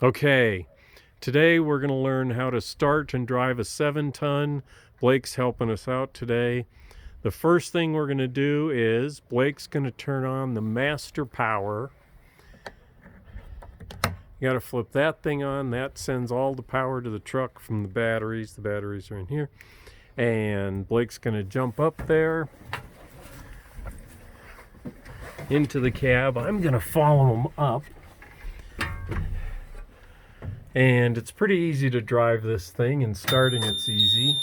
Okay, today we're going to learn how to start and drive a 7-ton. Blake's helping us out today. The first thing we're going to do is Blake's going to turn on the master power. You got to flip that thing on. That sends all the power to the truck from the batteries. The batteries are in here. And Blake's going to jump up there into the cab. I'm going to follow him up. And it's pretty easy to drive this thing, and starting it's easy.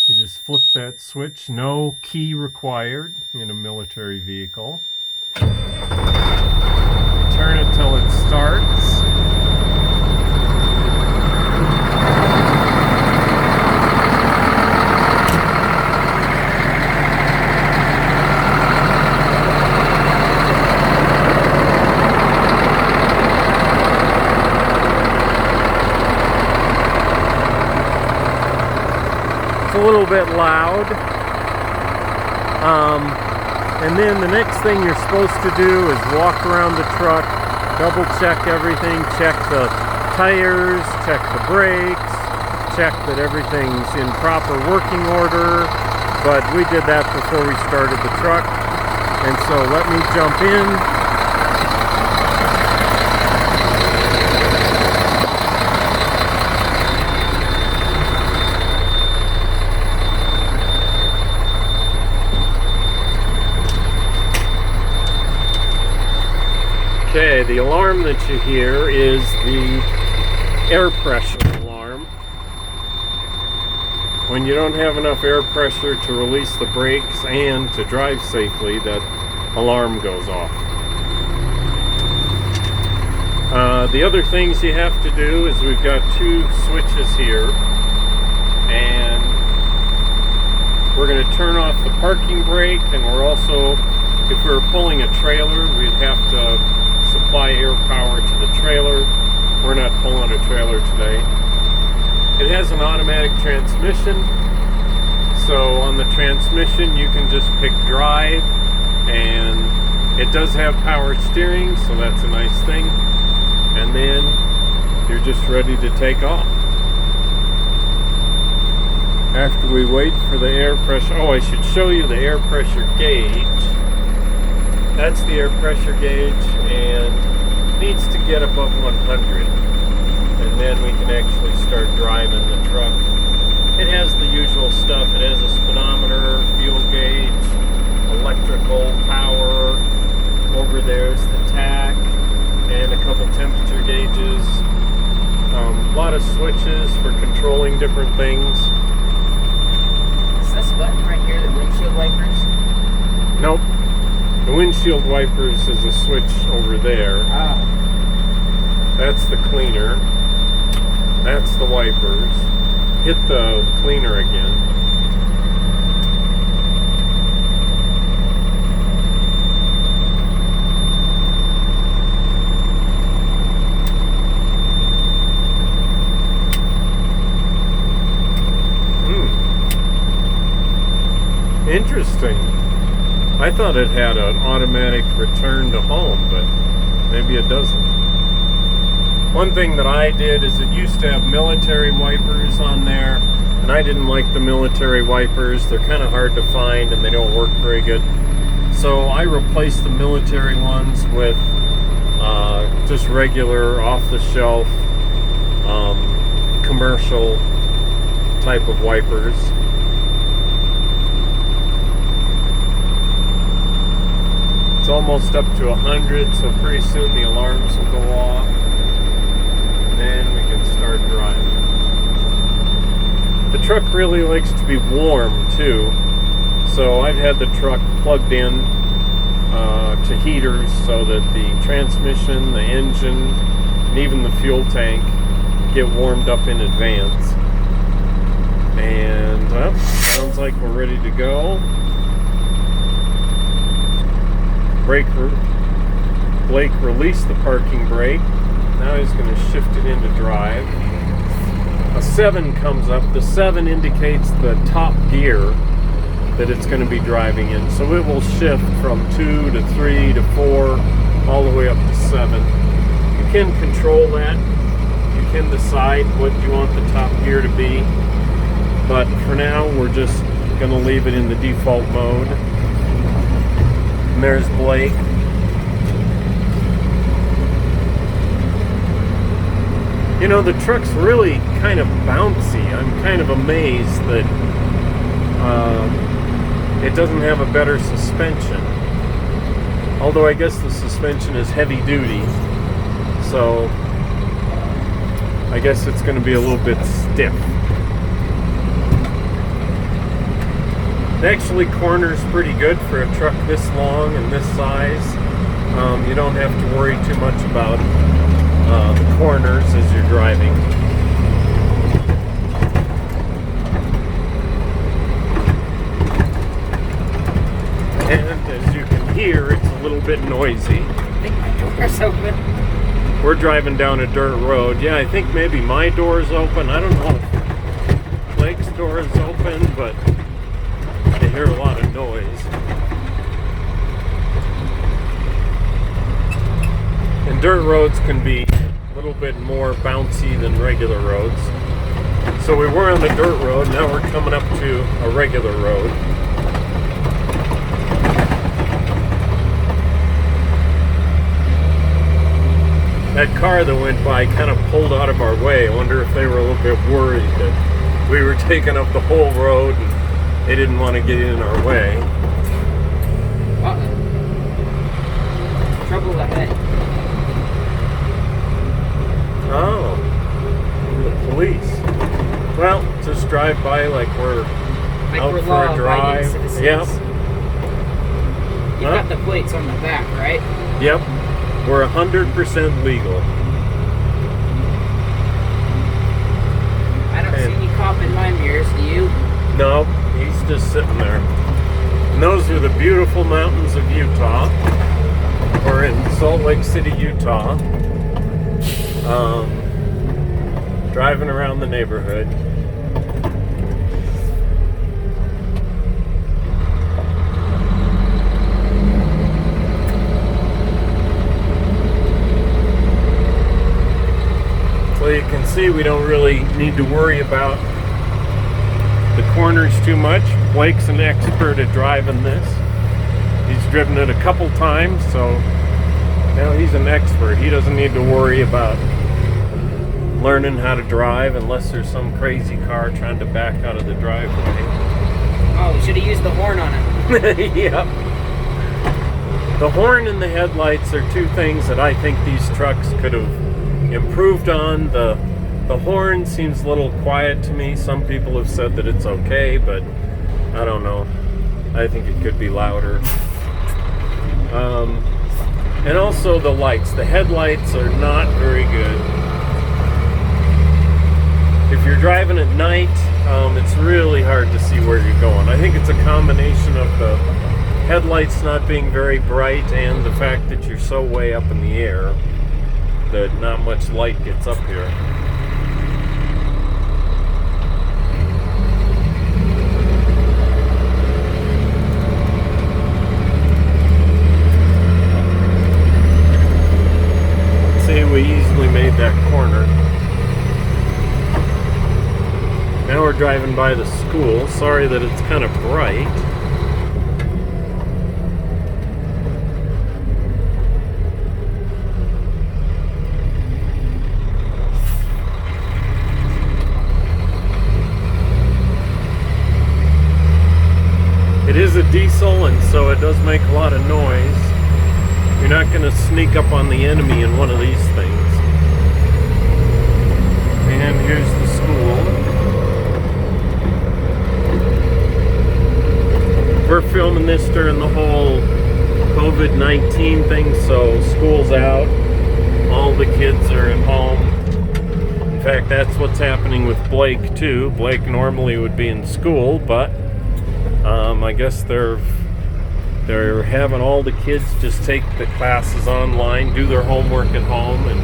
You just flip that switch, no key required in a military vehicle. Turn it till it starts. A little bit loud, and then the next thing you're supposed to do is walk around the truck, double check everything, check the tires, check the brakes, check that everything's in proper working order. But we did that before we started the truck, and so let me jump in. Okay, the alarm that you hear is the air pressure alarm. When you don't have enough air pressure to release the brakes and to drive safely, that alarm goes off. The other things you have to do is we've got 2 switches here, and we're going to turn off the parking brake, and we're also, if we were pulling a trailer, we'd have to supply air power to the trailer. We're not pulling a trailer today. It has an automatic transmission, so on the transmission you can just pick drive, and it does have power steering, so that's a nice thing. And then you're just ready to take off. After we wait for the air pressure, I should show you the air pressure gauge. That's the air pressure gauge, and needs to get above 100, and then we can actually start driving the truck. It has the usual stuff. It has a speedometer, fuel gauge, electrical power. Over there's the tach, and a couple temperature gauges. A lot of switches for controlling different things. Is this button right here the windshield wipers? Nope. The windshield wipers is a switch over there. Oh. That's the cleaner. That's the wipers. Hit the cleaner again. Interesting. I thought it had an automatic return to home, but maybe it doesn't. One thing that I did is it used to have military wipers on there, and I didn't like the military wipers. They're kind of hard to find and they don't work very good. So I replaced the military ones with just regular off-the-shelf commercial type of wipers. It's almost up to 100, so pretty soon the alarms will go off, and then we can start driving. The truck really likes to be warm too, so I've had the truck plugged in to heaters so that the transmission, the engine, and even the fuel tank get warmed up in advance. And sounds like we're ready to go. Blake released the parking brake. Now he's going to shift it into drive. A 7 comes up. The 7 indicates the top gear that it's going to be driving in. So it will shift from 2 to 3 to 4 all the way up to 7. You can control that You can decide what you want the top gear to be, but for now we're just going to leave it in the default mode. And there's Blake. You know, the truck's really kind of bouncy. I'm kind of amazed that it doesn't have a better suspension. Although I guess the suspension is heavy duty, so I guess it's going to be a little bit stiff. It actually corners pretty good for a truck this long and this size. You don't have to worry too much about the corners as you're driving. And as you can hear, it's a little bit noisy. I think my door's open. We're driving down a dirt road. Yeah, I think maybe my door's open. I don't know if Blake's door is open, but I hear a lot of noise. And dirt roads can be a little bit more bouncy than regular roads. So we were on the dirt road, now we're coming up to a regular road. That car that went by kind of pulled out of our way. I wonder if they were a little bit worried that we were taking up the whole road and they didn't want to get in our way. Trouble ahead. Oh, the police. Well, just drive by like we're out for a drive. Yep. You've got the plates on the back, right? Yep. We're 100% legal. I don't see any cop in my mirrors, do you? No, he's just sitting there. And those are the beautiful mountains of Utah. We're in Salt Lake City, Utah. Driving around the neighborhood. So you can see we don't really need to worry about the corners too much. Blake's an expert at driving this. He's driven it a couple times, so now he's an expert. He doesn't need to worry about learning how to drive unless there's some crazy car trying to back out of the driveway. Oh, we should have used the horn on it. Yep. The horn and the headlights are two things that I think these trucks could have improved on. The horn seems a little quiet to me. Some people have said that it's okay, but I don't know. I think it could be louder. And also the lights. The headlights are not very good. If you're driving at night, it's really hard to see where you're going. I think it's a combination of the headlights not being very bright and the fact that you're so way up in the air that not much light gets up here. See, we easily made that corner. Now we're driving by the school. Sorry that it's kind of bright. It is a diesel, and so it does make a lot of noise. You're not going to sneak up on the enemy in one of these things. And here's the school. We're filming this during the whole COVID-19 thing, so school's out. All the kids are at home. In fact, that's what's happening with Blake too. Blake normally would be in school, but I guess they're having all the kids just take the classes online, do their homework at home, and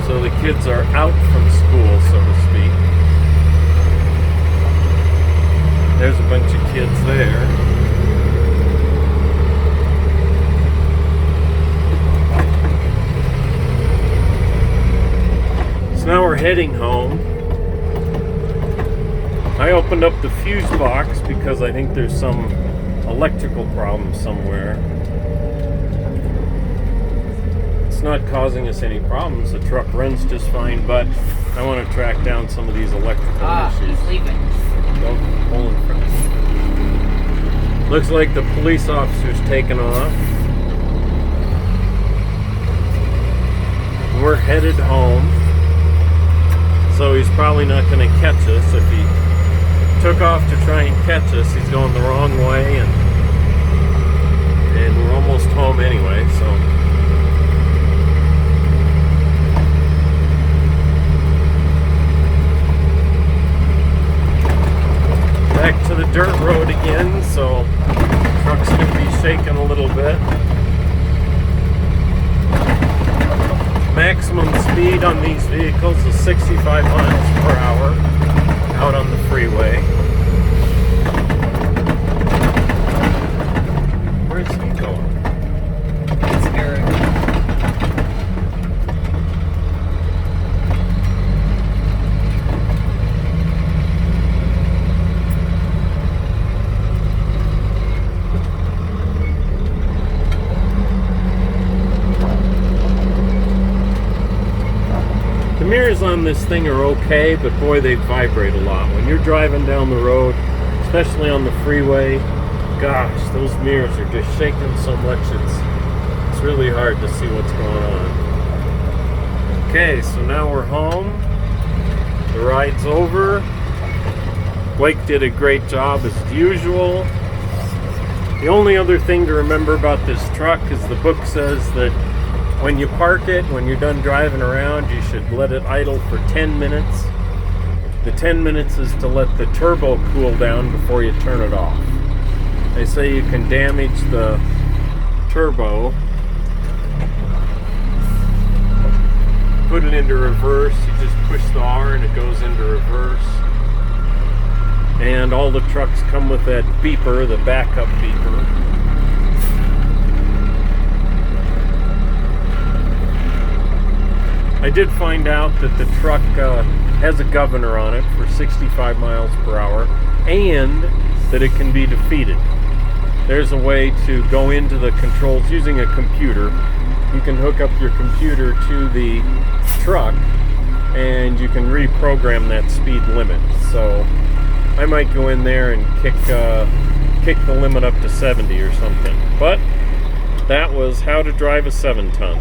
so the kids are out from school, so to speak. There's a bunch of kids there. heading home. I opened up the fuse box because I think there's some electrical problem somewhere. It's not causing us any problems. The truck runs just fine, but I want to track down some of these electrical issues. He's leaving. Don't pull in front. Looks like the police officer's taken off. We're headed home. So he's probably not going to catch us. If he took off to try and catch us, he's going the wrong way, and we're almost home anyway, so. Back to the dirt road again, so truck's going to be shaking a little bit. Maximum speed on these vehicles is 65 miles per hour out on the freeway. Where's he going? It's Eric. The mirrors on this thing are okay, but boy, they vibrate a lot. When you're driving down the road, especially on the freeway, gosh, those mirrors are just shaking so much, it's really hard to see what's going on. Okay, so now we're home. The ride's over. Blake did a great job as usual. The only other thing to remember about this truck is the book says that when you park it, when you're done driving around, you should let it idle for 10 minutes. The 10 minutes is to let the turbo cool down before you turn it off. They say you can damage the turbo. Put it into reverse, you just push the R and it goes into reverse. And all the trucks come with that beeper, the backup beeper. I did find out that the truck has a governor on it for 65 miles per hour and that it can be defeated. There's a way to go into the controls using a computer. You can hook up your computer to the truck and you can reprogram that speed limit. So I might go in there and kick the limit up to 70 or something. But that was how to drive a 7-ton.